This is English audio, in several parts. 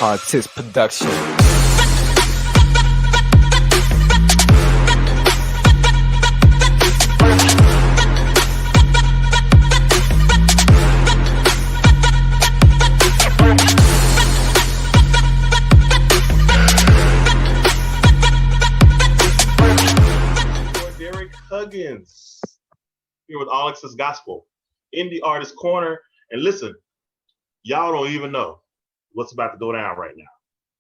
Contest Production. Huggins here with Alex's Gospel, Indie Artist Corner. And listen, y'all don't even know what's about to go down right now.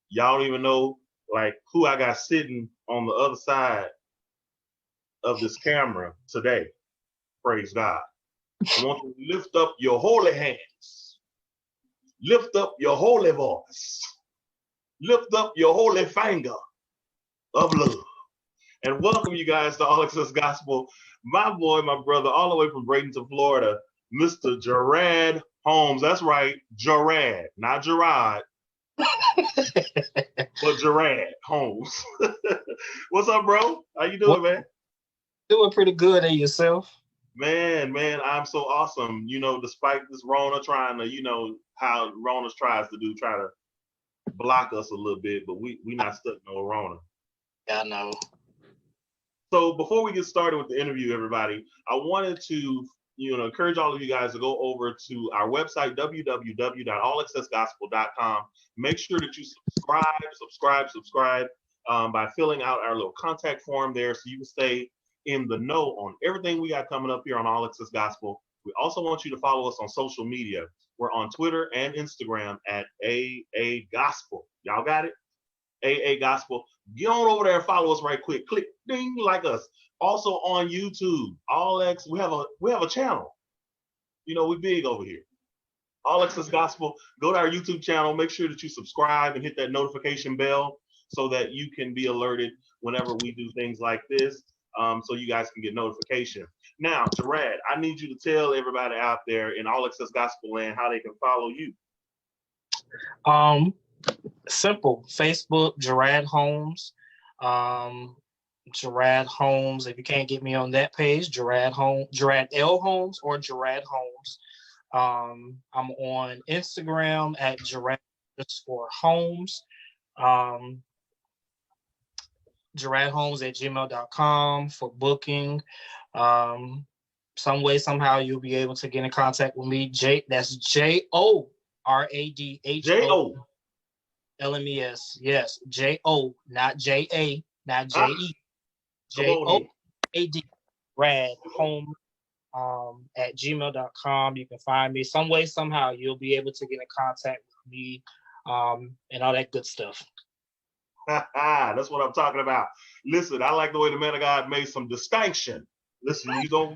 Y'all don't even know like who I got sitting on the other side of this camera today. Praise God. I want you to lift up your holy hands. Lift up your holy voice. Lift up your holy finger of love. And welcome you guys to Alex's Gospel. My boy, my brother, all the way from Bradenton, Florida, Mr. Jorad Holmes. That's right, Jorad, not Gerard, but Jorad Holmes. What's up, bro? How you doing, man? Doing pretty good, and yourself? Man, I'm so awesome. You know, despite this Rona trying to, you know, how Rona tries to do, try to block us a little bit, but we not stuck no Rona. Yeah, I know. So before we get started with the interview, everybody, I wanted to, encourage all of you guys to go over to our website, www.allaccessgospel.com. Make sure that you subscribe by filling out our little contact form there so you can stay in the know on everything we got coming up here on All Access Gospel. We also want you to follow us on social media. We're on Twitter and Instagram at AA Gospel. Y'all got it? AA Gospel. Get on over there and follow us right quick. Click ding like us. Also on YouTube. We have a channel. You know, we big over here. All Access Gospel. Go to our YouTube channel. Make sure that you subscribe and hit that notification bell so that you can be alerted whenever we do things like this. So you guys can get notification. Now, Jorad, I need you to tell everybody out there in All Access Gospel land how they can follow you. Simple. Facebook, Jorad Holmes. Jorad Holmes. If you can't get me on that page, Jorad L. Holmes or Jorad Holmes. I'm on Instagram at Jorad_Holmes. JoradHolmes@gmail.com for booking. Some way, somehow you'll be able to get in contact with me. That's JORADHO. LMES, yes, JO, not JA, not JE, JOAD, Rad Home at gmail.com. You can find me some way, somehow you'll be able to get in contact with me and all that good stuff. That's what I'm talking about. Listen, I like the way the man of God made some distinction. Listen, ain't no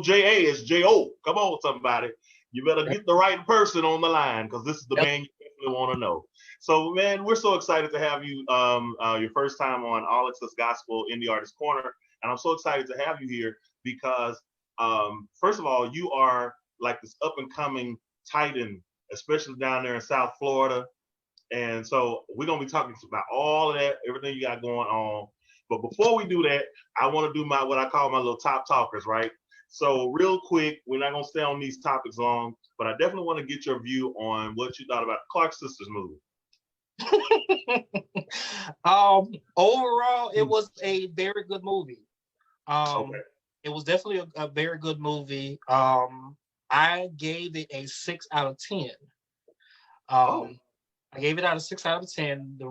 JA, it's JO. Come on, somebody. You better get the right person on the line because this is the man you definitely want to know. So, man, we're so excited to have you your first time on All Access Gospel Indie Artist Corner. And I'm so excited to have you here because, first of all, you are like this up-and-coming titan, especially down there in South Florida. And so we're going to be talking about all of that, everything you got going on. But before we do that, I want to do what I call my little top talkers, right? So real quick, we're not going to stay on these topics long, but I definitely want to get your view on what you thought about the Clark Sisters movie. Overall, it was a very good movie. Okay. It was definitely a very good movie. I gave it a 6 out of 10. I gave it out of 6 out of 10. The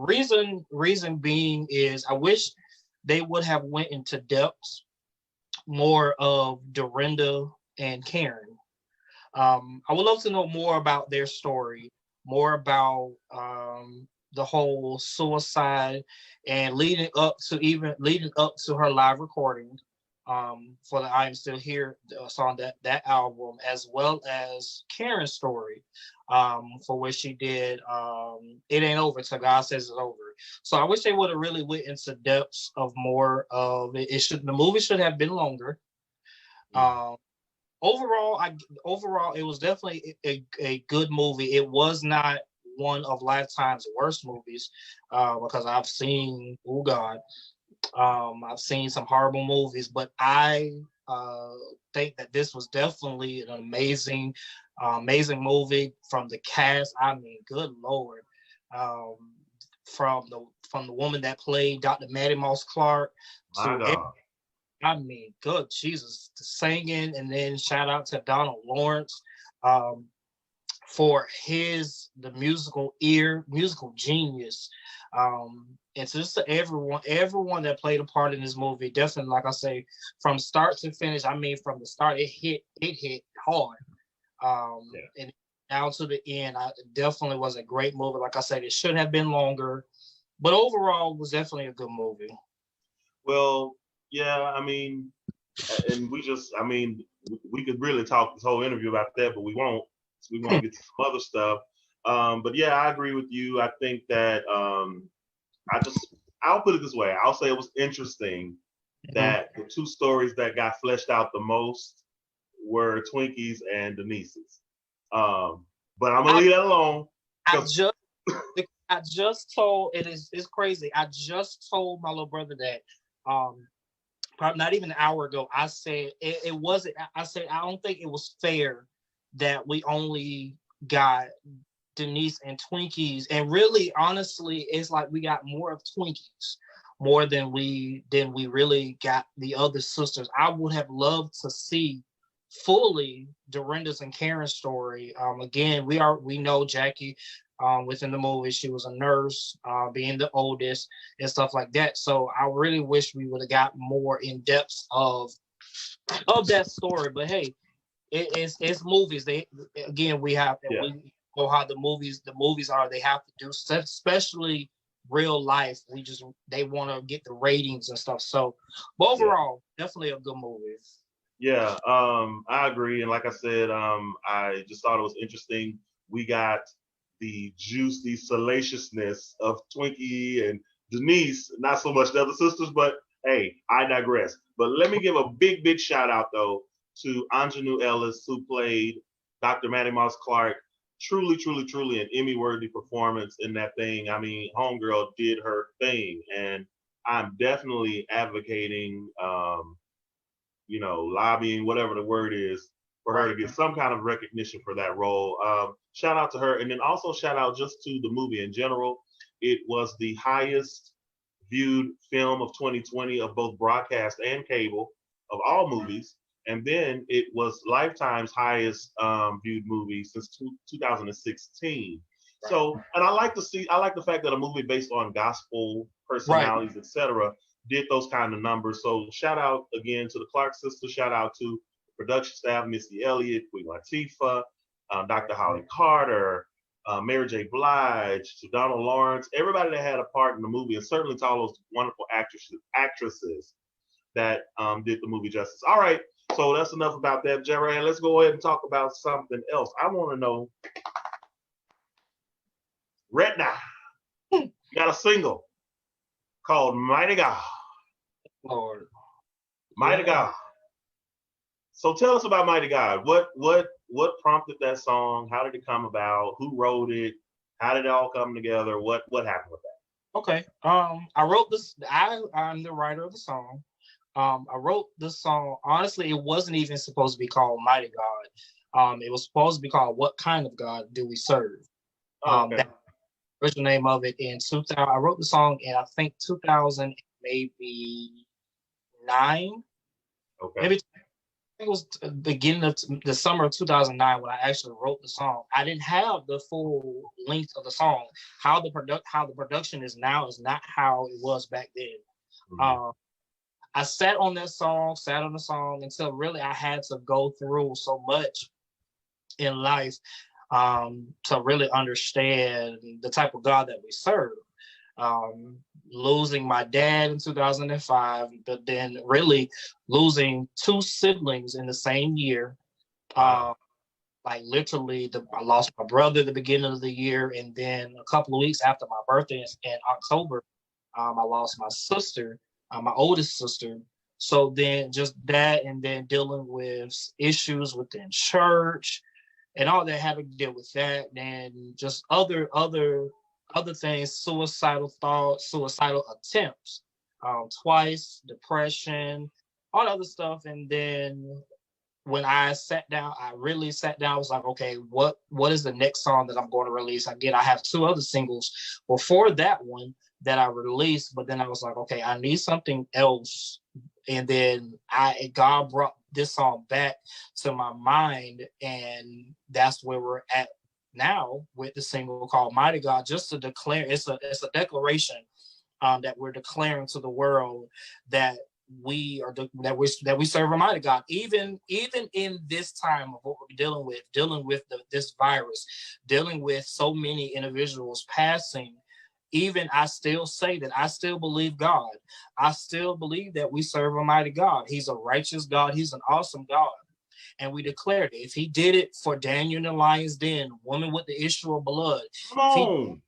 reason being is I wish they would have went into depths more of Dorinda and Karen. I would love to know more about their story, more about the whole suicide and leading up to her live recording for the I Am Still Here song, that album, as well as Karen's story for what she did. It Ain't Over Till God Says It's Over. So I wish they would have really went into depths of more of it. The movie should have been longer. Overall, it was definitely a good movie. It was not one of Lifetime's worst movies because I've seen, I've seen some horrible movies, but I think that this was definitely an amazing movie from the cast. I mean, good Lord. um, from the woman that played Dr. Maddie Moss Clark My to God. I mean, good Jesus, the singing, and then shout out to Donald Lawrence um, for the musical ear, musical genius. And so just to everyone that played a part in this movie, definitely, like I say, from start to finish. I mean, from the start, it hit hard, and down to the end. It definitely was a great movie. Like I said, it should have been longer, but overall, it was definitely a good movie. Well, yeah, I mean, and I mean, we could really talk this whole interview about that, but we won't. So we want to get to some other stuff. But yeah, I agree with you. I think that I'll put it this way. I'll say it was interesting that the two stories that got fleshed out the most were Twinkies and Denise's. But I'm gonna leave that alone. I just told it's crazy. I just told my little brother that probably not even an hour ago. I said it wasn't. I said I don't think it was fair that we only got Denise and Twinkies, and really, honestly, it's like we got more of Twinkies more than we really got the other sisters. I would have loved to see fully Dorinda's and Karen's story. Again, we know Jackie. Within the movie, she was a nurse, being the oldest and stuff like that. So I really wish we would have got more in depth of that story. But hey, it's movies. We have we know how the movies are. They have to do stuff, especially real life. They want to get the ratings and stuff. So, but overall, definitely a good movie. Yeah, I agree. And like I said, I just thought it was interesting. We got the juicy salaciousness of Twinkie and Denise, not so much the other sisters, but hey, I digress. But let me give a big, big shout out though to Anjanou Ellis, who played Dr. Maddie Moss Clark. Truly, truly, truly an Emmy-worthy performance in that thing. I mean, Homegirl did her thing, and I'm definitely advocating, lobbying, whatever the word is, for her to get some kind of recognition for that role. Shout out to her. And then also shout out just to the movie in general. It was the highest viewed film of 2020 of both broadcast and cable of all movies. And then it was Lifetime's highest viewed movie since 2016. Right. So, and I like the fact that a movie based on gospel personalities, etc., did those kind of numbers. So shout out again to the Clark sisters. Shout out to the production staff, Missy Elliott, Queen Latifah, Dr. Holly Carter, Mary J. Blige, to Donald Lawrence, everybody that had a part in the movie, and certainly to all those wonderful actresses that did the movie justice. All right, so that's enough about that, Jared. Let's go ahead and talk about something else. I want to know, Retna got a single called Mighty God. Lord. Mighty God. So tell us about Mighty God. What prompted that song? How did it come about? Who wrote it? How did it all come together? What happened with that? Okay. I wrote this. I'm the writer of the song. I wrote this song. Honestly, it wasn't even supposed to be called Mighty God. It was supposed to be called What Kind of God Do We Serve? Okay. That original name of it in 2000. I wrote the song in I think 2000, maybe 9. Okay. Maybe it was the beginning of the summer of 2009 when I actually wrote the song. I didn't have the full length of the song. How the production is now is not how it was back then. Mm-hmm. I sat on the song until really I had to go through so much in life to really understand the type of God that we serve. Losing my dad in 2005, but then really losing 2 siblings in the same year. Like literally, I lost my brother at the beginning of the year, and then a couple of weeks after my birthday in October, I lost my sister, my oldest sister. So then just that, and then dealing with issues within church and all that, having to deal with that, and just other things, suicidal thoughts, suicidal attempts, twice, depression, all the other stuff. And then when I sat down, I really sat down. I was like, okay, what is the next song that I'm going to release? Again, I have two other singles before that one that I released, but then I was like, okay, I need something else. And then God brought this song back to my mind, and that's where we're at now with the single called Mighty God, just to declare it's a declaration that we're declaring to the world that that we serve a mighty God, even in this time of what we're dealing with this virus, dealing with so many individuals passing. Even I still say that I still believe God. I still believe that we serve a mighty God. He's a righteous God. He's an awesome God. And we declared it. If he did it for Daniel in the lion's den, woman with the issue of blood, Come on.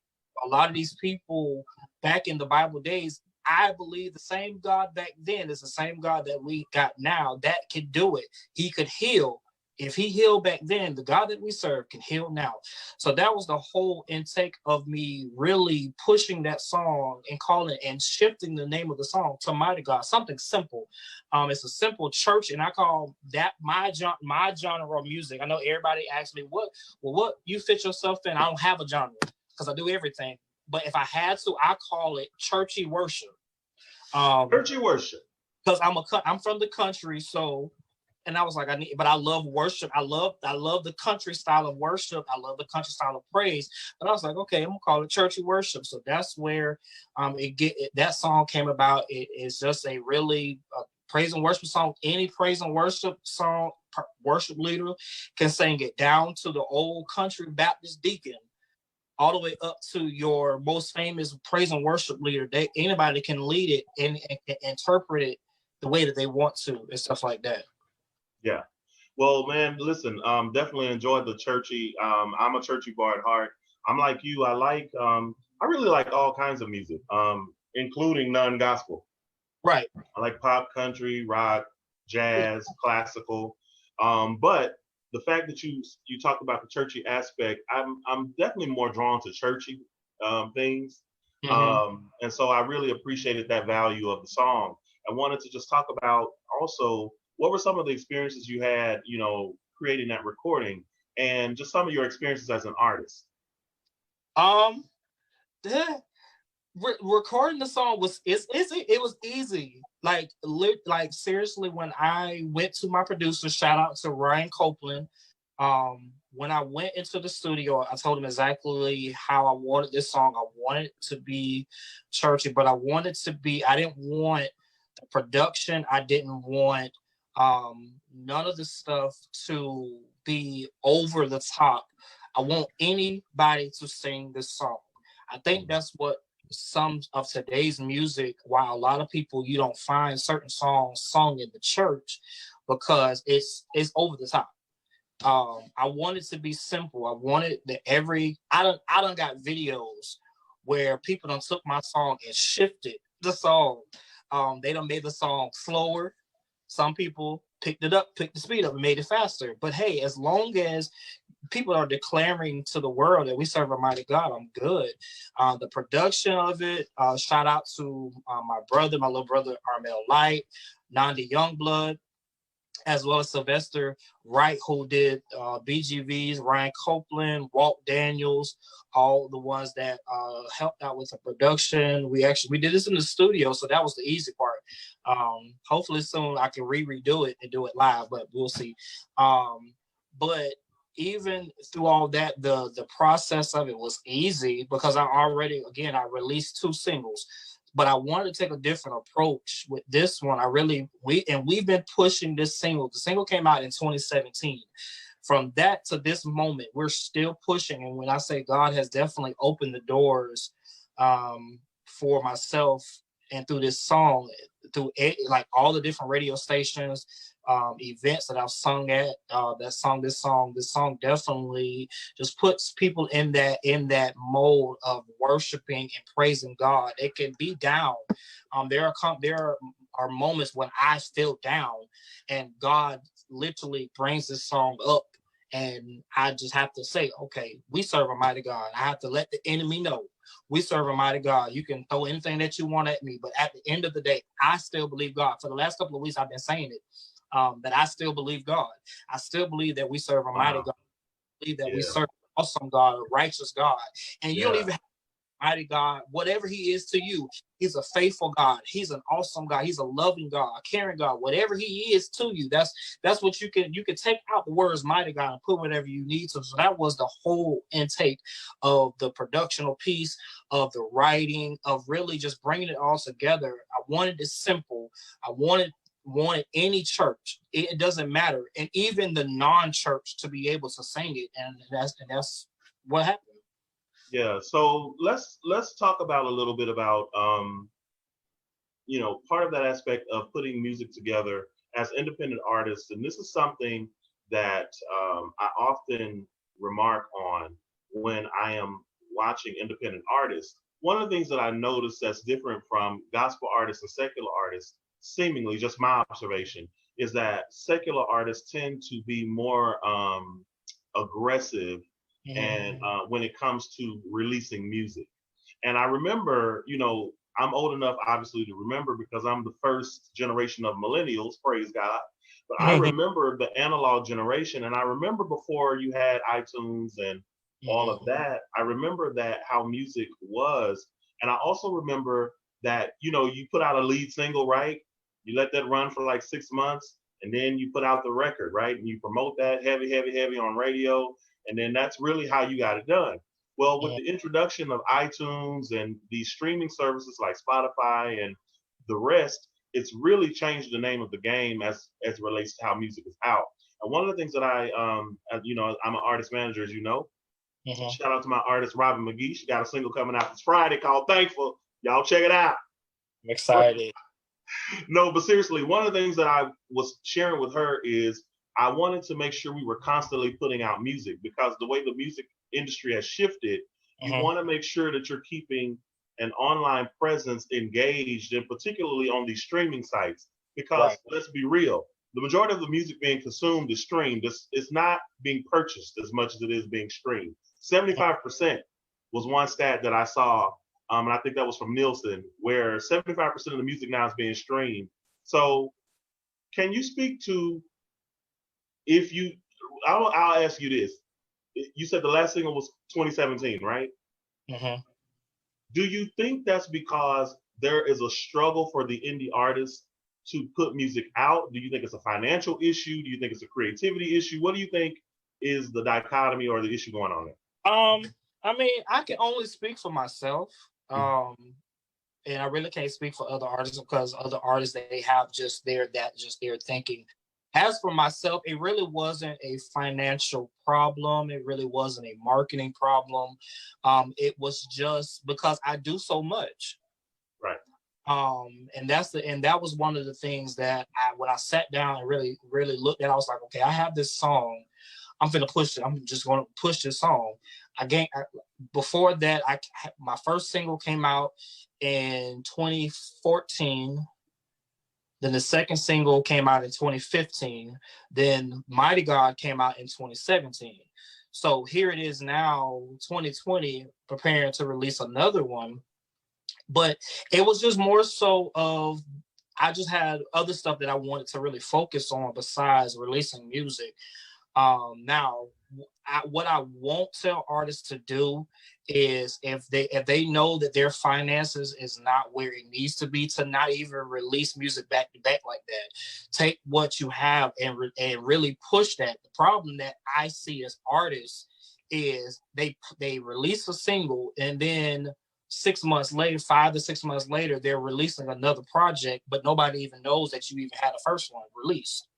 a lot of these people back in the Bible days, I believe the same God back then is the same God that we got now that can do it. He could heal. If he healed back then, the God that we serve can heal now. So that was the whole intake of me really pushing that song and calling and shifting the name of the song to Mighty God, something simple. It's a simple church, and I call that my genre of music. I know everybody asks me, what you fit yourself in? I don't have a genre because I do everything. But if I had to, I call it churchy worship. Churchy worship. Because I'm from the country, so, and I was like, but I love worship. I love the country style of worship. I love the country style of praise. But I was like, okay, I'm gonna call it churchy worship. So that's where that song came about. It's just a really praise and worship song. Any praise and worship song, worship leader can sing it, down to the old country Baptist deacon, all the way up to your most famous praise and worship leader. Anybody can lead it and interpret it the way that they want to and stuff like that. Yeah. Well, man, listen, definitely enjoyed the churchy. I'm a churchy boy at heart. I'm like you. I really like all kinds of music, including non-gospel. Right. I like pop, country, rock, jazz, classical. But the fact that you talked about the churchy aspect, I'm definitely more drawn to churchy things. And so I really appreciated that value of the song. I wanted to just talk about also what were some of the experiences you had, creating that recording, and just some of your experiences as an artist. Recording the song was easy. Like seriously, when I went to my producer, shout out to Ryan Copeland. When I went into the studio, I told him exactly how I wanted this song. I wanted it to be churchy, but I didn't want the production. I didn't want none of the stuff to be over the top. I want anybody to sing this song. I think that's what some of today's music, while a lot of people, you don't find certain songs sung in the church because it's over the top. I wanted to be simple. I wanted that I done got videos where people done took my song and shifted the song. They done made the song slower. Some people picked the speed up and made it faster. But hey, as long as people are declaring to the world that we serve a mighty God, I'm good. The production of it, shout out to my little brother, Armel Light, Nandi Youngblood, as well as Sylvester Wright, who did BGVs, Ryan Copeland, Walt Daniels, all the ones that helped out with the production. We did this in the studio, so that was the easy part. Hopefully soon I can redo it and do it live, but we'll see. But even through all that, the process of it was easy because I released 2 singles. But I wanted to take a different approach with this one. We've been pushing this single. The single came out in 2017. From that to this moment, we're still pushing. And when I say God has definitely opened the doors for myself and through this song, through like all the different radio stations, events that I've sung at, this song definitely just puts people in that mode of worshiping and praising God. It can be down. There are moments when I feel down, and God literally brings this song up, and I just have to say, okay, we serve a mighty God. I have to let the enemy know we serve a mighty God. You can throw anything that you want at me, but at the end of the day, I still believe God. For the last couple of weeks, I've been saying it. that I still believe God. I still believe that we serve a mighty God. I believe that we serve an awesome God, a righteous God. And you don't even have mighty God, whatever he is to you, he's a faithful God. He's an awesome God. He's a loving God, a caring God. Whatever he is to you, that's what you can take out the words mighty God and put whatever you need to. So that was the whole intake of the productional piece, of the writing, of really just bringing it all together. I wanted it simple. I wanted any church, it doesn't matter, and even the non-church to be able to sing it, and that's what happened. Yeah, so let's talk about a little bit about part of that aspect of putting music together as independent artists, and this is something that I often remark on when I am watching independent artists. One of the things that I notice that's different from gospel artists and secular artists, seemingly just my observation, is that secular artists tend to be more aggressive and when it comes to releasing music. And I remember, I'm old enough obviously to remember because I'm the first generation of millennials, praise God. But I remember the analog generation, and I remember before you had iTunes and all of that, I remember that how music was. And I also remember that, you put out a lead single, right? You let that run for like 6 months, and then you put out the record, right? And you promote that heavy on radio. And then that's really how you got it done. Well, with the introduction of iTunes and these streaming services like Spotify and the rest, it's really changed the name of the game as it relates to how music is out. And one of the things that I'm an artist manager, as you know. Shout out to my artist, Robin McGee. She got a single coming out this Friday called Thankful. Y'all check it out. I'm excited. No, but seriously, one of the things that I was sharing with her is I wanted to make sure we were constantly putting out music, because the way the music industry has shifted, you want to make sure that you're keeping an online presence engaged, and particularly on these streaming sites, because let's be real, the majority of the music being consumed is streamed. It's not being purchased as much as it is being streamed. 75% was one stat that I saw, and I think that was from Nielsen, where 75% of the music now is being streamed. So can you speak to, I'll ask you this. You said the last single was 2017, right? Do you think that's because there is a struggle for the indie artists to put music out? Do you think it's a financial issue? Do you think it's a creativity issue? What do you think is the dichotomy or the issue going on there? I mean, I can only speak for myself. And I really can't speak for other artists, because other artists, they have just their thinking. As for myself, it really wasn't a financial problem. It really wasn't a marketing problem. It was just because I do so much. Right. And that was one of the things that when I sat down and really, really looked at, I was like, okay, I have this song. I'm going to push it. I'm just going to push this song. Before that, my first single came out in 2014. Then the second single came out in 2015. Then Mighty God came out in 2017. So here it is now, 2020, preparing to release another one. But it was just more so of, I just had other stuff that I wanted to really focus on besides releasing music. Now, what I won't tell artists to do is, if they know that their finances is not where it needs to be, to not even release music back to back like that. Take what you have and really push that. The problem that I see as artists is they release a single, and then 6 months later, 5 to 6 months later, they're releasing another project, but nobody even knows that you even had a first one released.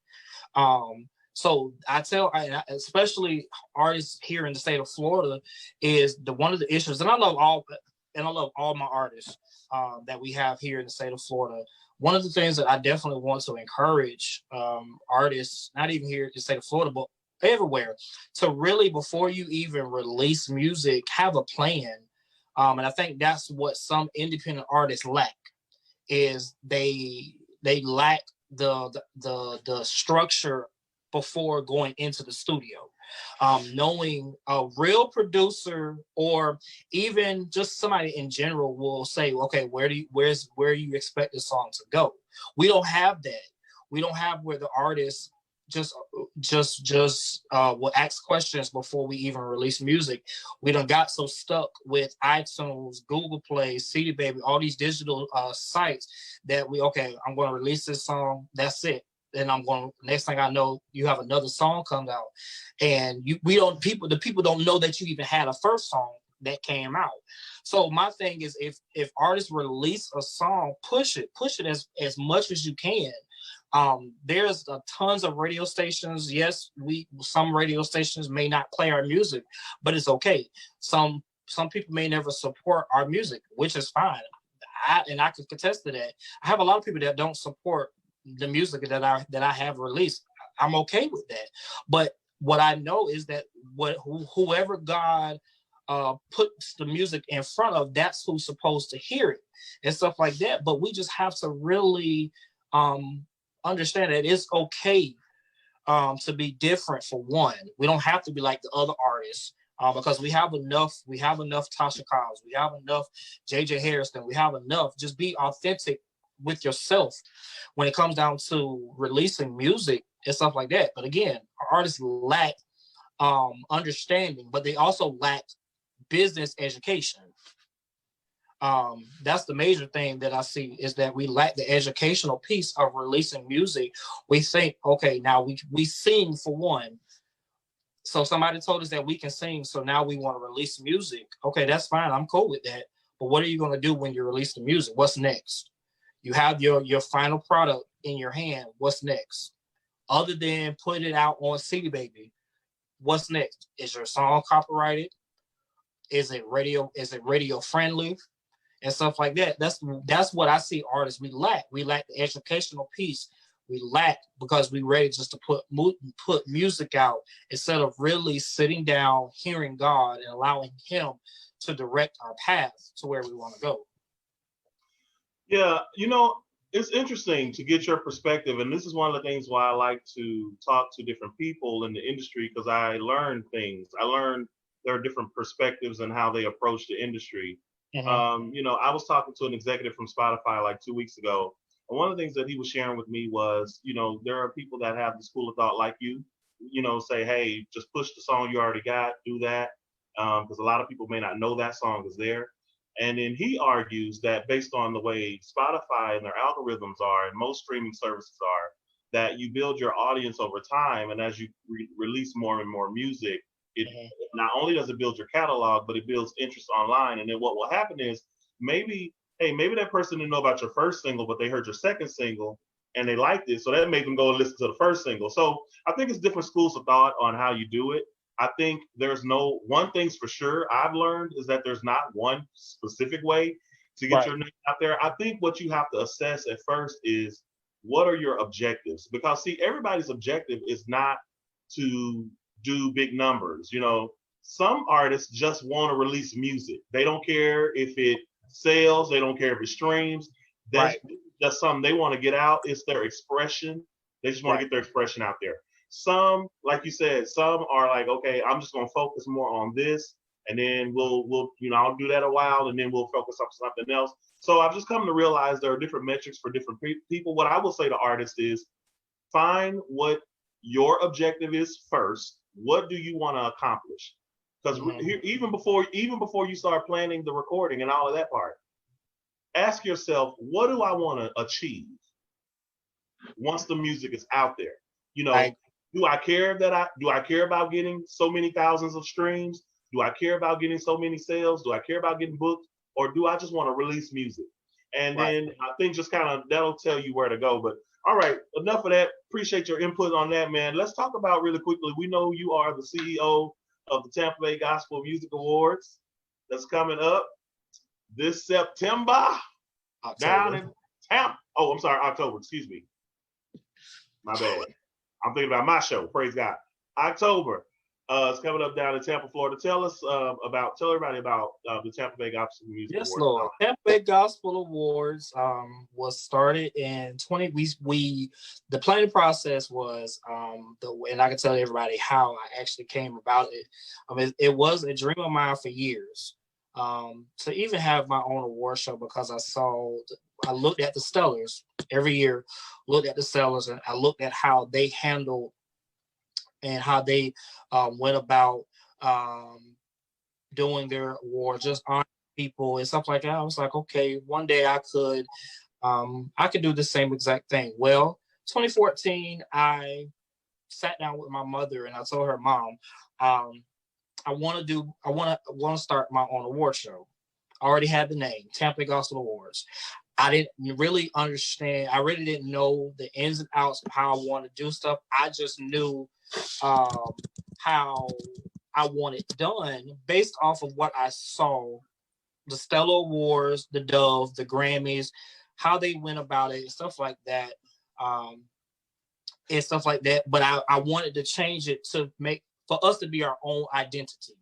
So I tell, especially artists here in the state of Florida, is one of the issues, and I love all my artists that we have here in the state of Florida. One of the things that I definitely want to encourage artists, not even here in the state of Florida, but everywhere, to really, before you even release music, have a plan. And I think that's what some independent artists lack, is they lack the structure before going into the studio. Knowing a real producer, or even just somebody in general, will say, okay, where you expect the song to go? We don't have that. We don't have where the artists just will ask questions before we even release music. We done got so stuck with iTunes, Google Play, CD Baby, all these digital sites that I'm going to release this song. That's it. Then next thing I know, you have another song comes out, and the people don't know that you even had a first song that came out. So my thing is, if artists release a song, push it as much as you can. There's tons of radio stations. Yes, some radio stations may not play our music, but it's okay. Some people may never support our music, which is fine. I can contest to that. I have a lot of people that don't support the music that I have released. I'm okay with that. But what I know is that whoever God puts the music in front of, that's who's supposed to hear it and stuff like that. But we just have to really understand that it's okay to be different. For one, we don't have to be like the other artists because we have enough Tasha Cobbs, we have enough JJ Harrison, we have enough. Just be authentic with yourself when it comes down to releasing music and stuff like that. But again, our artists lack understanding, but they also lack business education. That's the major thing that I see, is that we lack the educational piece of releasing music. We think, okay, now we sing for one. So somebody told us that we can sing, so now we want to release music. Okay, that's fine. I'm cool with that. But what are you going to do when you release the music? What's next? You have your final product in your hand. What's next? Other than put it out on CD Baby, what's next? Is your song copyrighted? Is it radio friendly? And stuff like that. That's what I see artists we lack. We lack the educational piece. We lack because we ready just to put music out instead of really sitting down, hearing God, and allowing Him to direct our path to where we want to go. Yeah, it's interesting to get your perspective, and this is one of the things why I like to talk to different people in the industry, because I learn things. I learned there are different perspectives and how they approach the industry. Mm-hmm. I was talking to an executive from Spotify like 2 weeks ago, and one of the things that he was sharing with me was, there are people that have the school of thought like you, say, hey, just push the song you already got, do that, because a lot of people may not know that song is there. And then he argues that based on the way Spotify and their algorithms are, and most streaming services are, that you build your audience over time, and as you release more and more music, it not only does it build your catalog, but it builds interest online. And then what will happen is maybe that person didn't know about your first single, but they heard your second single and they liked it. So that made them go and listen to the first single. So I think it's different schools of thought on how you do it. I think there's no one thing's for sure I've learned is that there's not one specific way to get your name out there. I think what you have to assess at first is, what are your objectives? Because see, everybody's objective is not to do big numbers. Some artists just want to release music. They don't care if it sells. They don't care if it streams. That's just something they want to get out. It's their expression. They just want to get their expression out there. Some, like you said, some are like, okay, I'm just going to focus more on this, and then we'll I'll do that a while, and then we'll focus on something else. So I've just come to realize there are different metrics for different people. What I will say to artists is, find what your objective is first. What do you want to accomplish? Because even before you start planning the recording and all of that part, ask yourself, what do I want to achieve once the music is out there? Do I care about getting so many thousands of streams? Do I care about getting so many sales? Do I care about getting booked? Or do I just want to release music? And then I think just kind of that'll tell you where to go. But all right, enough of that. Appreciate your input on that, man. Let's talk about really quickly. We know you are the CEO of the Tampa Bay Gospel Music Awards. That's coming up this September. Down in Tampa. Oh, I'm sorry, October. Excuse me. My bad. I'm thinking about my show. Praise God. October. It's coming up down in Tampa, Florida. Tell everybody about the Tampa Bay Gospel Music Awards. Yes, Lord. Tampa Bay Gospel Awards was started in 20. The planning process was and I can tell everybody how I actually came about it. It was a dream of mine for years. to even have my own award show, because I looked at the Stellars every year, looked at the Stellars, and I looked at how they handled and how they went about doing their awards, just honoring people and stuff like that. I was like, okay, one day I could do the same exact thing. Well, 2014, I sat down with my mother and I told her, Mom, I want to start my own award show. I already had the name, Tampa Bay Gospel Awards. I didn't really understand. I really didn't know the ins and outs of how I want to do stuff. I just knew um, how I want it done based off of what I saw, the Stellar Awards, the Dove, the Grammys, how they went about it, and stuff like that. Um, and stuff like that. But I wanted to change it to make for us to be our own identity.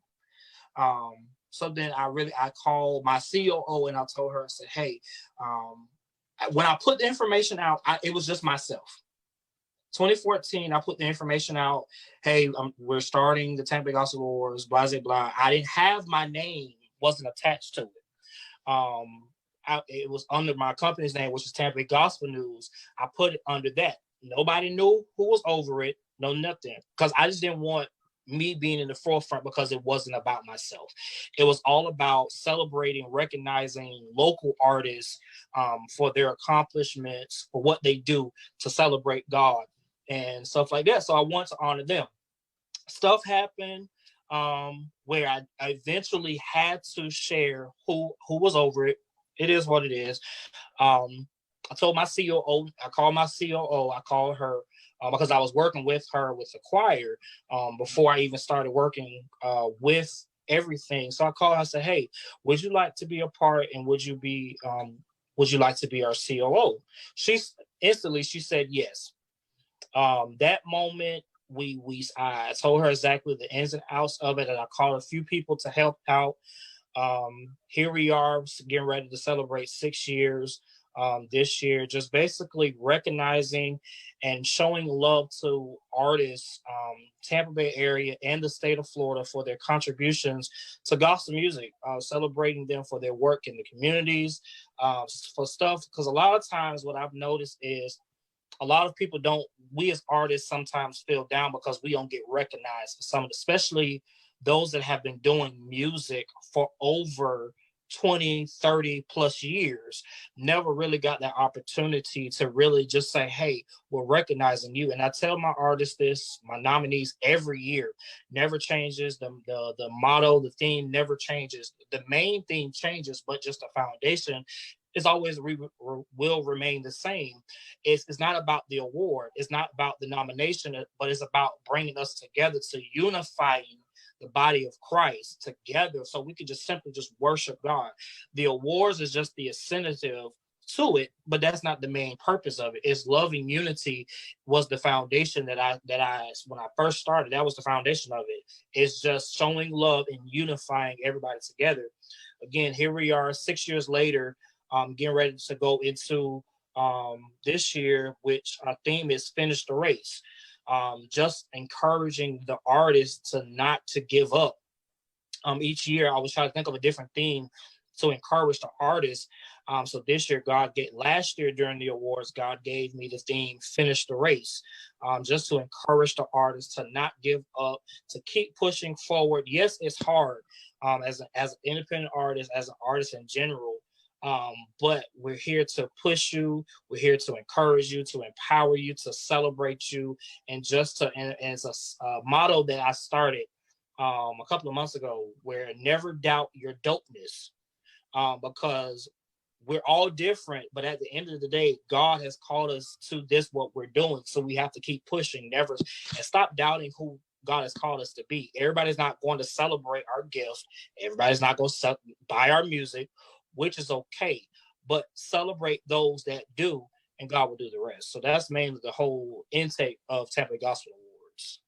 So then I called my COO and I told her, I said, hey, when I put the information out, it was just myself. 2014, I put the information out. Hey, we're starting the Tampa Bay Gospel Awards, blah, blah, blah. I didn't have my name, wasn't attached to it. It was under my company's name, which is Tampa Bay Gospel News. I put it under that. Nobody knew who was over it, no nothing, because I just didn't want me being in the forefront because it wasn't about myself. It was all about celebrating, recognizing local artists for their accomplishments, for what they do to celebrate God and stuff like that. So I want to honor them. Stuff happened where I eventually had to share who was over it. It is what it is. I told my COO, I called my COO, I called her because I was working with her with the choir before I even started working with everything. So I called her, I said, hey, would you like to be a part and would you like to be our COO? She said yes. That moment, I told her exactly the ins and outs of it, and I called a few people to help out. Here we are getting ready to celebrate 6 years this year, just basically recognizing and showing love to artists, Tampa Bay area and the state of Florida for their contributions to gospel music, celebrating them for their work in the communities, for stuff. Because a lot of times what I've noticed is a lot of people we as artists sometimes feel down because we don't get recognized for some, especially those that have been doing music for over 20, 30 plus years, never really got that opportunity to really just say, hey, we're recognizing you. And I tell my artists this, my nominees, every year, never changes. The motto, the theme never changes. The main theme changes, but just the foundation is always will remain the same. It's not about the award. It's not about the nomination, but it's about bringing us together to unifying the body of Christ together so we can just simply just worship God. The awards is just the incentive to it, but that's not the main purpose of it. It's loving unity was the foundation that I when I first started, that was the foundation of it. It's just showing love and unifying everybody together. Again, here we are 6 years later, getting ready to go into this year, which our theme is finish the race. Just encouraging the artists to give up. Each year I was trying to think of a different theme to encourage the artists. So this year, last year during the awards, God gave me the theme finish the race, just to encourage the artists to not give up, to keep pushing forward. Yes, it's hard as an independent artist, as an artist in general. But we're here to push you. We're here to encourage you, to empower you, to celebrate you, and and it's a motto that I started a couple of months ago, where never doubt your dopeness, because we're all different, but at the end of the day, God has called us to this, what we're doing. So we have to keep pushing, never, and stop doubting who God has called us to be. Everybody's not going to celebrate our gifts. Everybody's not going to buy our music, which is okay, but celebrate those that do, and God will do the rest. So that's mainly the whole intake of Tampa Gospel Awards.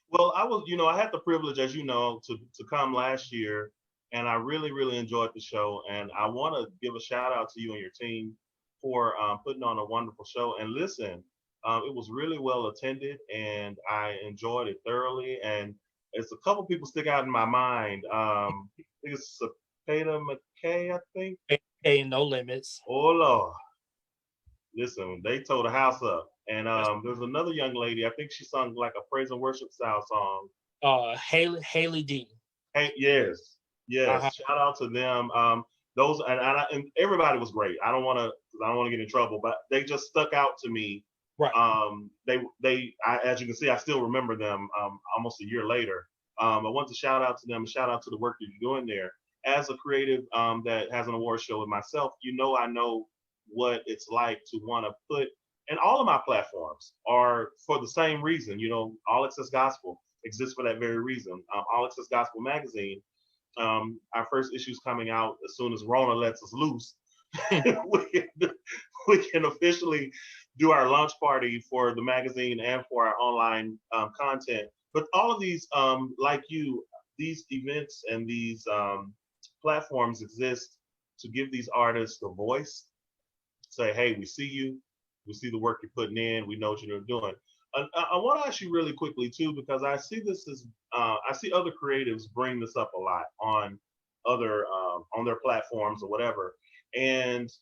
Well, I had the privilege, as you know, to come last year, and I really, really enjoyed the show. And I want to give a shout out to you and your team for putting on a wonderful show. And listen, it was really well attended, and I enjoyed it thoroughly. And it's a couple people stick out in my mind. I think it's Peter McKay, I think. Hey, No Limits. Oh Lord. Listen, they tore the house up. And there's another young lady, I think she sung like a praise and worship style song. Haley D. Hey, yes, Uh-huh. yes. Shout out to them. Those and everybody was great. I don't want to get in trouble, but they just stuck out to me. Right. As you can see, I still remember them. Almost a year later. I want to shout out to them. Shout out to the work that you're doing there. As a creative that has an award show with myself, I know what it's like to want to put. And all of my platforms are for the same reason. All Access Gospel exists for that very reason. All Access Gospel magazine. Our first issue is coming out as soon as Rona lets us loose. we can officially do our launch party for the magazine and for our online content. But all of these, like these events and these platforms exist to give these artists a voice. Say, hey, we see you. We see the work you're putting in. We know what you're doing. I want to ask you really quickly too, because I see this as I see other creatives bring this up a lot on their platforms or whatever, and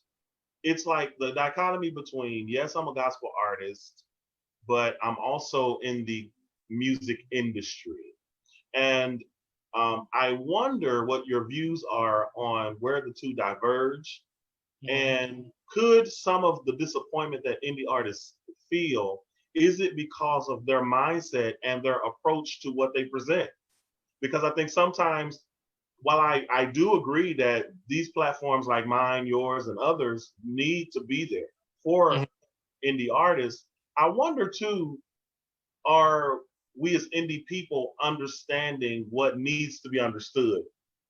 it's like the dichotomy between, yes, I'm a gospel artist, but I'm also in the music industry, and I wonder what your views are on where the two diverge, and could some of the disappointment that indie artists feel, is it because of their mindset and their approach to what they present? Because I think sometimes, while I do agree that these platforms like mine, yours, and others need to be there for indie artists, I wonder too, are we as indie people understanding what needs to be understood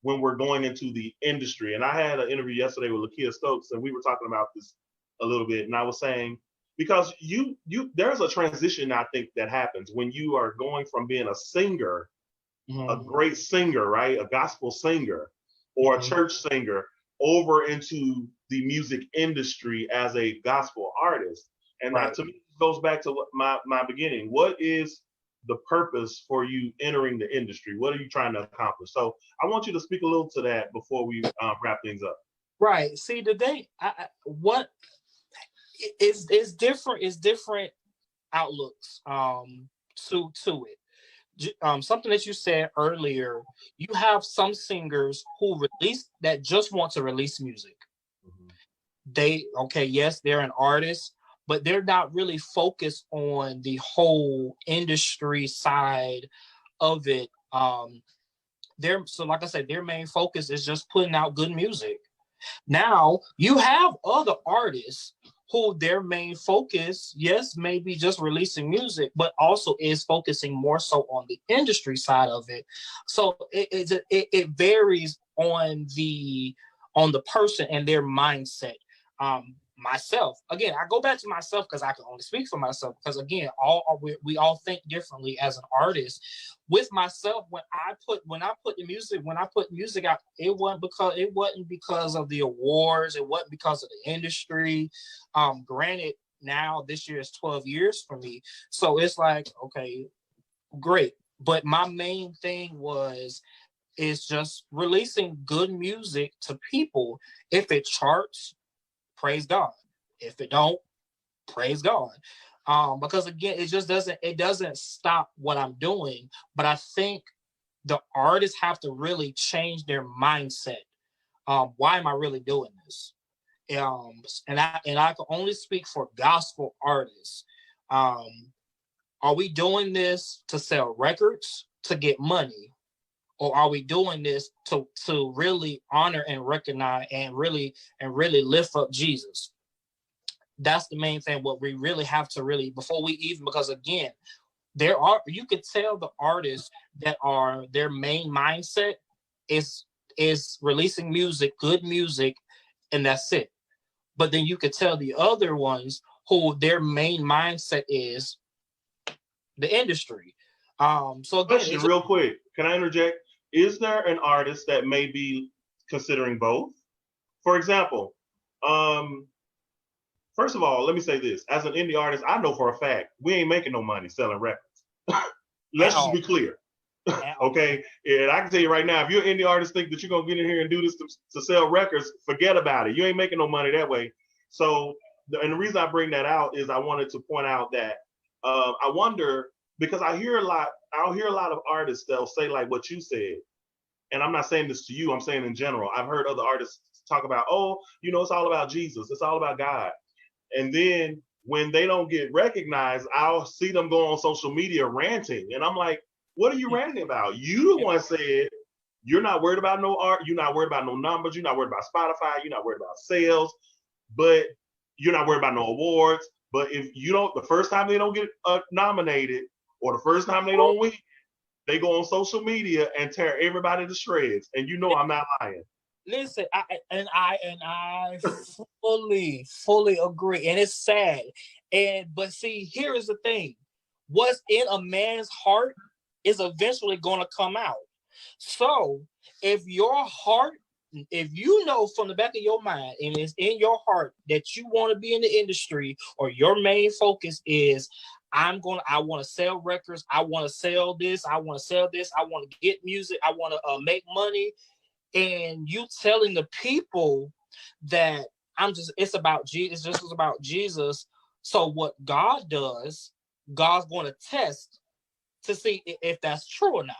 when we're going into the industry? And I had an interview yesterday with Lakia Stokes, and we were talking about this a little bit, and I was saying, because there's a transition I think that happens when you are going from being a singer, a great singer, right, a gospel singer or a church singer, over into the music industry as a gospel artist. And that to me goes back to what my beginning. What is the purpose for you entering the industry? What are you trying to accomplish? So I want you to speak a little to that before we wrap things up. Right. See, today, what is different is different outlooks to it. Something that you said earlier, you have some singers who just want to release music. Yes, they're an artist, but they're not really focused on the whole industry side of it. Like I said, their main focus is just putting out good music. Now you have other artists who their main focus, yes, maybe just releasing music, but also is focusing more so on the industry side of it. So it varies on the person and their mindset. Myself, again, I go back to myself because I can only speak for myself, because again, we all think differently as an artist. With myself, when I put music out, it wasn't because of the awards, it wasn't because of the industry. Granted, now this year is 12 years for me, so it's like, okay, great. But my main thing is just releasing good music to people. If it charts, praise God. If it don't, praise God. Because again, it doesn't stop what I'm doing, but I think the artists have to really change their mindset. Why am I really doing this? And I can only speak for gospel artists. Are we doing this to sell records, to get money? Or are we doing this to really honor and recognize and really lift up Jesus? That's the main thing. What we really have to before we even, because again, you could tell the artists that are their main mindset is releasing music, good music, and that's it. But then you could tell the other ones who their main mindset is the industry. So again, question real quick, can I interject? Is there an artist that may be considering both? For example, first of all, let me say this. As an indie artist, I know for a fact we ain't making no money selling records. Let's just be clear. Okay, and I can tell you right now, if you're an indie artist, think that you're gonna get in here and do this to sell records, forget about it. You ain't making no money that way. So, and the reason I bring that out is I wanted to point out that I wonder because I'll hear a lot of artists that'll say like what you said, and I'm not saying this to you, I'm saying in general. I've heard other artists talk about, oh, it's all about Jesus, it's all about God, and then when they don't get recognized, I'll see them go on social media ranting, and I'm like, what are you ranting about? You the one said you're not worried about no art, you're not worried about no numbers, you're not worried about Spotify, you're not worried about sales, but you're not worried about no awards. But if you don't, the first time they don't get nominated, or the first time they don't win, they go on social media and tear everybody to shreds. And I'm not lying. Listen, I fully agree, and it's sad. But see, here is the thing: what's in a man's heart is eventually going to come out. So, if your heart, if you know from the back of your mind, and it's in your heart that you want to be in the industry, or your main focus is, I want to sell records, I want to sell this, I want to sell this, I want to get music, I want to make money. And you telling the people that it's about Jesus, it's just about Jesus. So what God does, God's going to test to see if that's true or not.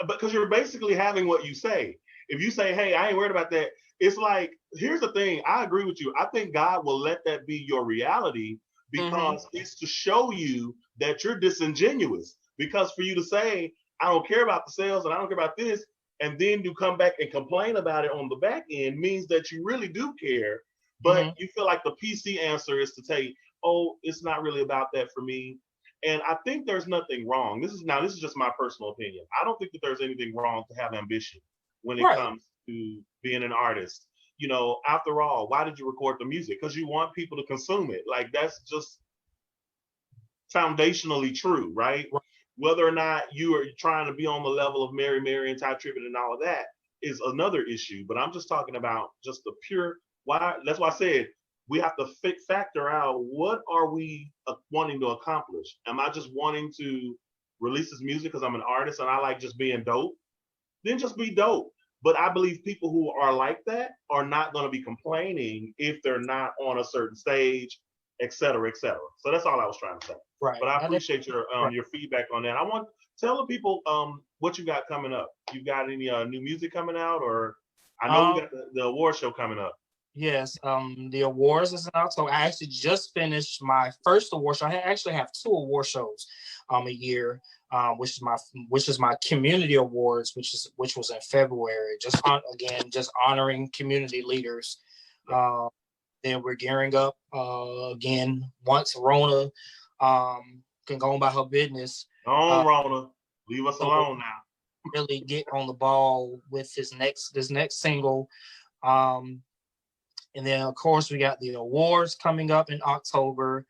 Because you're basically having what you say. If you say, hey, I ain't worried about that, it's like, here's the thing. I agree with you. I think God will let that be your reality because it's to show you that you're disingenuous. Because for you to say, I don't care about the sales and I don't care about this, and then you come back and complain about it on the back end means that you really do care, but you feel like the PC answer is to say, oh, it's not really about that for me. And I think there's nothing wrong. This is just my personal opinion. I don't think that there's anything wrong to have ambition when it comes to being an artist. After all, why did you record the music? Because you want people to consume it. Like, that's just foundationally true, right? Whether or not you are trying to be on the level of Mary and Ty Tribbett and all of that is another issue. But I'm just talking about just the pure why. That's why I said we have to factor out what are we wanting to accomplish. Am I just wanting to release this music because I'm an artist and I like just being dope? Then just be dope. But I believe people who are like that are not going to be complaining if they're not on a certain stage, et cetera, et cetera. So that's all I was trying to say. Right. But I appreciate your feedback on that. I want to tell the people what you got coming up. You got any new music coming out, or I know we got the award show coming up. Yes, the awards is out. So I actually just finished my first award show. I actually have 2 award shows a year, which is my community awards, which was in February. Just honoring community leaders. Then we're gearing up again once Rona can go on by her business. Rona, leave us alone now. Really get on the ball with this next single. And then, of course, we got the awards coming up in October.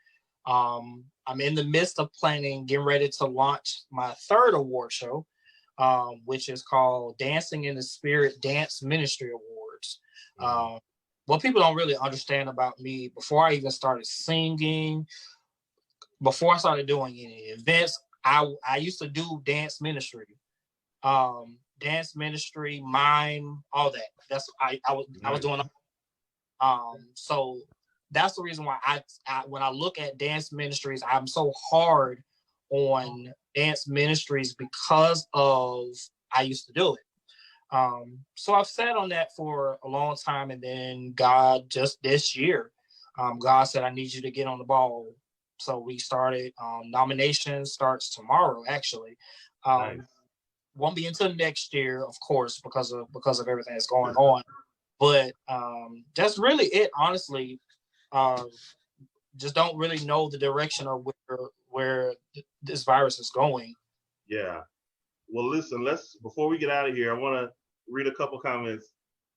I'm in the midst of getting ready to launch my 3rd award show, which is called Dancing in the Spirit Dance Ministry Awards. What people don't really understand about me, before I even started singing, before I started doing any events, I used to do dance ministry. Dance ministry, mime, all that. That's I was doing. So that's the reason why I when I look at dance ministries, I'm so hard on dance ministries because of I used to do it. So I've sat on that for a long time, and then God just this year, God said, I need you to get on the ball. So we started. Nomination starts tomorrow, actually. Nice. Won't be until next year, of course, because of everything that's going on. But that's really it, honestly. Just don't really know the direction of where this virus is going. Yeah. Well, listen, before we get out of here, I want to read a couple comments.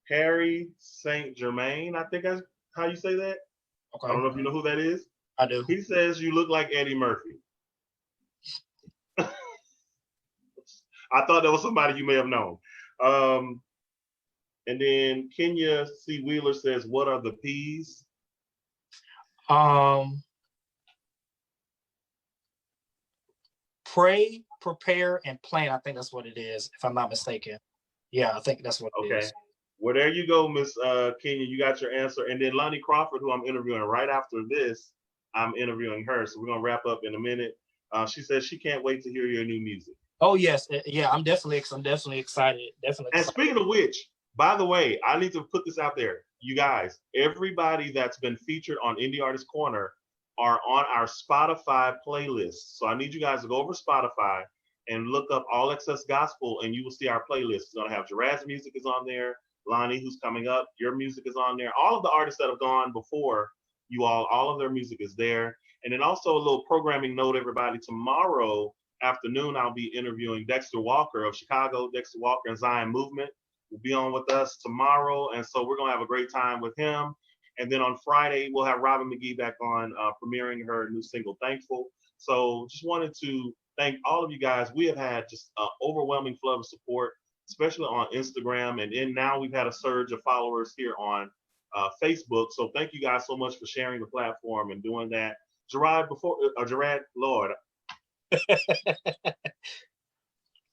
Harry St. Germain, I think that's how you say that. Okay. I don't know if you know who that is. I do. He says you look like Eddie Murphy. I thought that was somebody you may have known. And then Kenya C. Wheeler says, what are the P's? Pray, prepare and plan. I think that's what it is, if I'm not mistaken. Yeah, I think that's what it Okay. is. Well, there you go, Miss Kenya. You got your answer. And then Lonnie Crawford, who I'm interviewing right after this, I'm interviewing her. So we're gonna wrap up in a minute. She says she can't wait to hear your new music. Oh yes, yeah. I'm definitely excited. Definitely And excited. speaking of which, by the way, I need to put this out there. You guys, everybody that's been featured on Indie Artist Corner are on our Spotify playlist. So I need you guys to go over Spotify and look up All Access Gospel, and you will see our playlist. It's going to have Jarad's music is on there, Lonnie, who's coming up, your music is on there. All of the artists that have gone before you all of their music is there. And then also a little programming note, everybody. Tomorrow afternoon, I'll be interviewing Dexter Walker of Chicago. Dexter Walker and Zion Movement will be on with us tomorrow. And so we're going to have a great time with him. And then on Friday, we'll have Robin McGee back on premiering her new single, Thankful. So just wanted to thank all of you guys. We have had just an overwhelming flood of support, especially on Instagram. And then now we've had a surge of followers here on Facebook. So thank you guys so much for sharing the platform and doing that. Jorad, Lord,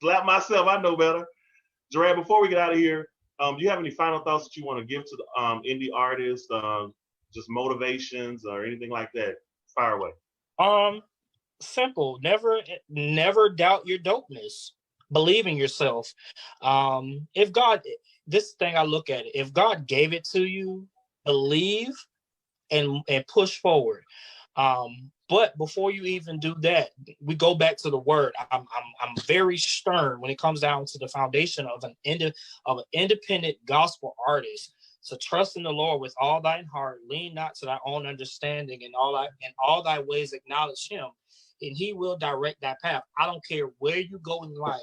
slap myself, I know better. Jorad, before we get out of here, do you have any final thoughts that you want to give to the indie artists, just motivations or anything like that? Fire away. Simple. Never doubt your dopeness. Believe in yourself. If God, this thing I look at it, if God gave it to you, believe and push forward. But before you even do that, we go back to the word. I'm very stern when it comes down to the foundation of an independent gospel artist. So trust in the Lord with all thine heart, lean not to thy own understanding, and all thy ways acknowledge him, and he will direct that path. I don't care where you go in life,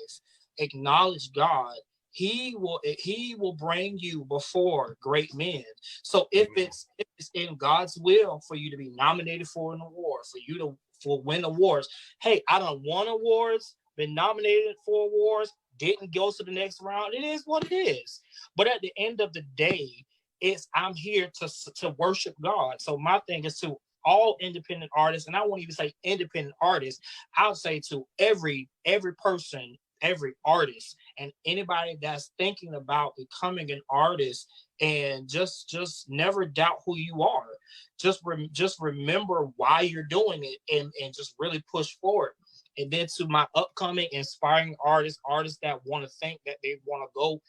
acknowledge God. He will bring you before great men. So if it's in God's will for you to be nominated for an award, for you to win awards, hey, I don't want awards, been nominated for awards, didn't go to the next round. It is what it is. But at the end of the day, I'm here to worship God. So my thing is to all independent artists, and I won't even say independent artists, I'll say to every person, every artist, and anybody that's thinking about becoming an artist, and just never doubt who you are. Just remember why you're doing it, and just really push forward. And then to my upcoming inspiring artists that want to think that they want to go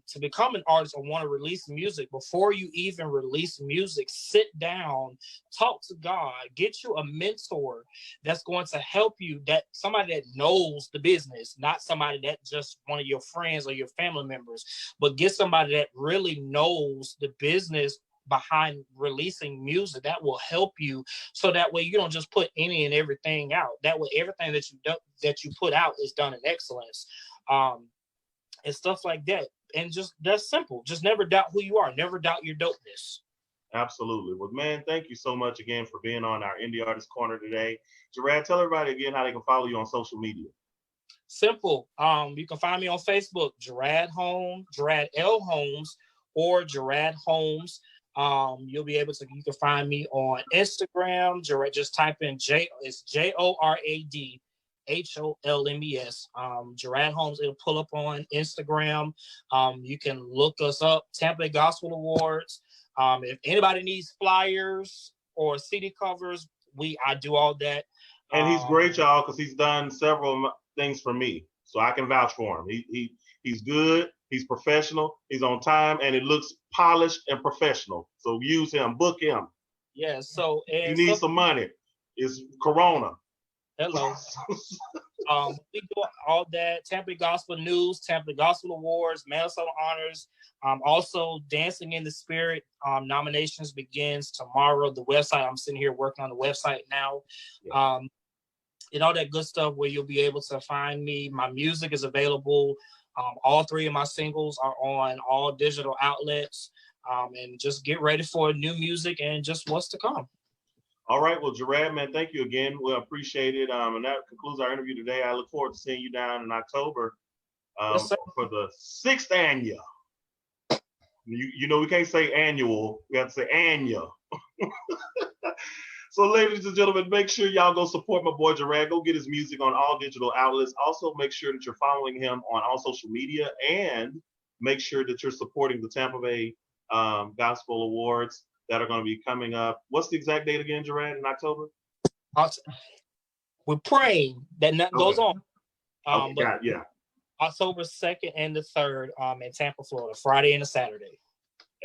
to become an artist or want to release music, before you even release music, sit down, talk to God, get you a mentor that's going to help you, that somebody that knows the business, not somebody that just one of your friends or your family members, but get somebody that really knows the business behind releasing music that will help you, so that way you don't just put any and everything out. That way everything that you put out is done in excellence. And stuff like that. And just that's simple. Just never doubt who you are. Never doubt your dopeness. Absolutely. Well, man, thank you so much again for being on our Indie Artist Corner today. Jorad, tell everybody again how they can follow you on social media. Simple. You can find me on Facebook, Jorad Holmes, Jorad L. Holmes, or Jorad Holmes. You can find me on Instagram. Jorad, just type in Jorad Holmes, Jorad Holmes. It'll pull up on Instagram. You can look us up, Tampa Gospel Awards. If anybody needs flyers or CD covers, I do all that. And he's great, y'all, because he's done several things for me, so I can vouch for him. He's good. He's professional. He's on time, and it looks polished and professional. So use him, book him. Yeah. So you need some money. It's Corona. Hello. We do all that. Tampa Gospel News, Tampa Gospel Awards, Manslaughter Honors. Also, Dancing in the Spirit nominations begins tomorrow. The website, I'm sitting here working on the website now. Yeah. And all that good stuff where you'll be able to find me. My music is available. All three of my singles are on all digital outlets. And just get ready for new music and just what's to come. All right. Well, Jorad, man, thank you again. We appreciate it. And that concludes our interview today. I look forward to seeing you down in October yes, for the 6th annual. You know, we can't say annual. We have to say annual. So, ladies and gentlemen, make sure y'all go support my boy Jorad. Go get his music on all digital outlets. Also, make sure that you're following him on all social media, and make sure that you're supporting the Tampa Bay Gospel Awards that are going to be coming up. What's the exact date again, Jorad? In October? We're praying that nothing goes on. Okay, But yeah. October 2nd and the 3rd in Tampa, Florida, Friday and a Saturday.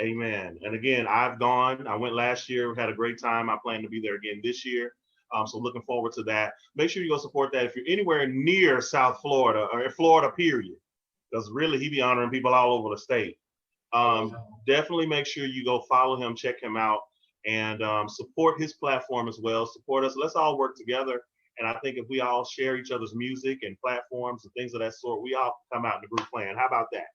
Amen. And again, I've gone. I went last year, had a great time. I plan to be there again this year. So looking forward to that. Make sure you go support that if you're anywhere near South Florida or Florida, period. Because really, he be honoring people all over the state. Definitely make sure you go follow him, check him out, and support his platform as well. Support us. Let's all work together. And I think if we all share each other's music and platforms and things of that sort, we all come out in the group plan. How about that?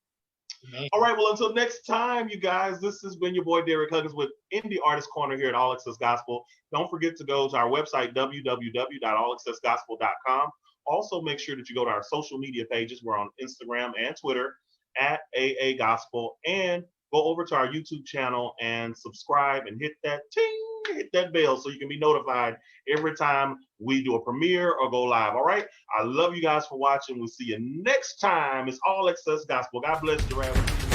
All right, well, until next time, you guys, this has been your boy Derek Huggins with Indie Artist Corner here at All Access Gospel. Don't forget to go to our website, www.allaccessgospel.com. Also, make sure that you go to our social media pages. We're on Instagram and Twitter at AA Gospel, and go over to our YouTube channel and subscribe and hit that bell so you can be notified every time we do a premiere or go live. All right. I love you guys for watching. We'll see you next time. It's All Access Gospel. God bless you, Jorad.